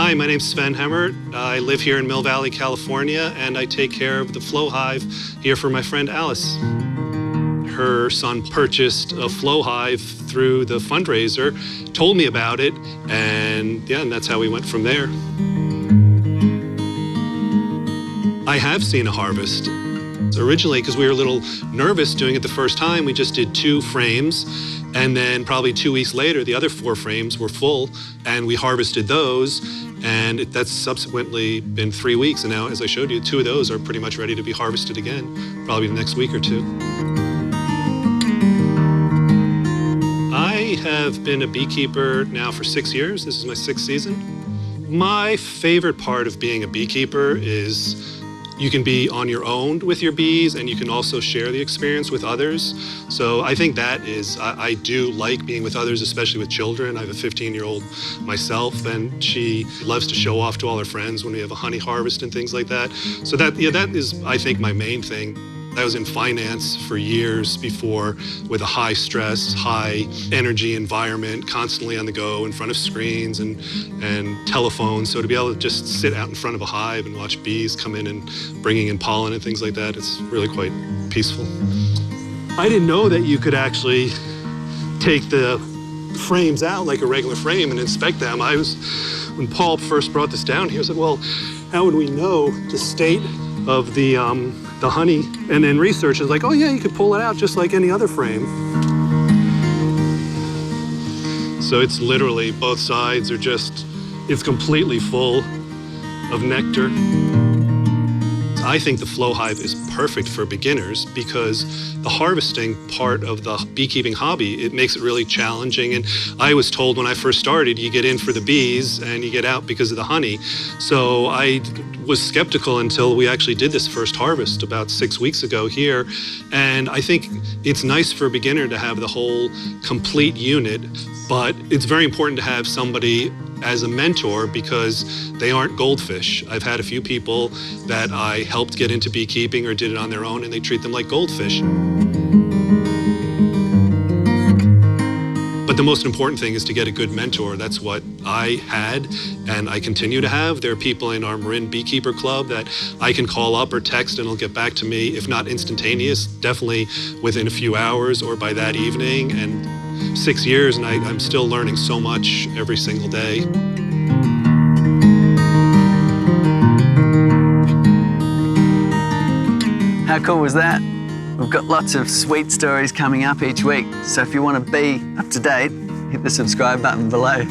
Hi, my name's Sven. I live here in Mill Valley, California, and I take care of the flow hive here for my friend Alice. Her son purchased a flow hive through the fundraiser, told me about it, and that's how we went from there. I have seen a harvest. Originally, because we were a little nervous doing it the first time, we just did 2 frames, and then probably 2 weeks later, the other 4 frames were full, and we harvested those, and that's subsequently been 3 weeks, and now, as I showed you, 2 of those are pretty much ready to be harvested again, probably the next week or 2. I have been a beekeeper now for 6 years. This is my 6th season. My favorite part of being a beekeeper is you can be on your own with your bees, and you can also share the experience with others. So I think that is, I do like being with others, especially with children. I have a 15-year-old myself, and she loves to show off to all her friends when we have a honey harvest and things like that. So that is, I think, my main thing. I was in finance for years before, with a high stress, high energy environment, constantly on the go in front of screens and telephones. So to be able to just sit out in front of a hive and watch bees come in and bringing in pollen and things like that, it's really quite peaceful. I didn't know that you could actually take the frames out like a regular frame and inspect them. When Paul first brought this down here, I said, well, how would we know the state of the honey? And then research is like, oh yeah, you could pull it out just like any other frame. So it's literally, both sides are just, it's completely full of nectar. I think the flow hive is perfect for beginners because the harvesting part of the beekeeping hobby, it makes it really challenging. And I was told when I first started, you get in for the bees and you get out because of the honey. So I was skeptical until we actually did this first harvest about 6 weeks ago here. And I think it's nice for a beginner to have the whole complete unit, but it's very important to have somebody as a mentor because they aren't goldfish. I've had a few people that I helped get into beekeeping or did it on their own, and they treat them like goldfish. But the most important thing is to get a good mentor. That's what I had and I continue to have. There are people in our Marin Beekeeper Club that I can call up or text and they'll get back to me, if not instantaneous, definitely within a few hours or by that evening. And 6 years, and I'm still learning so much every single day. How cool was that? We've got lots of sweet stories coming up each week, so if you want to be up to date, hit the subscribe button below.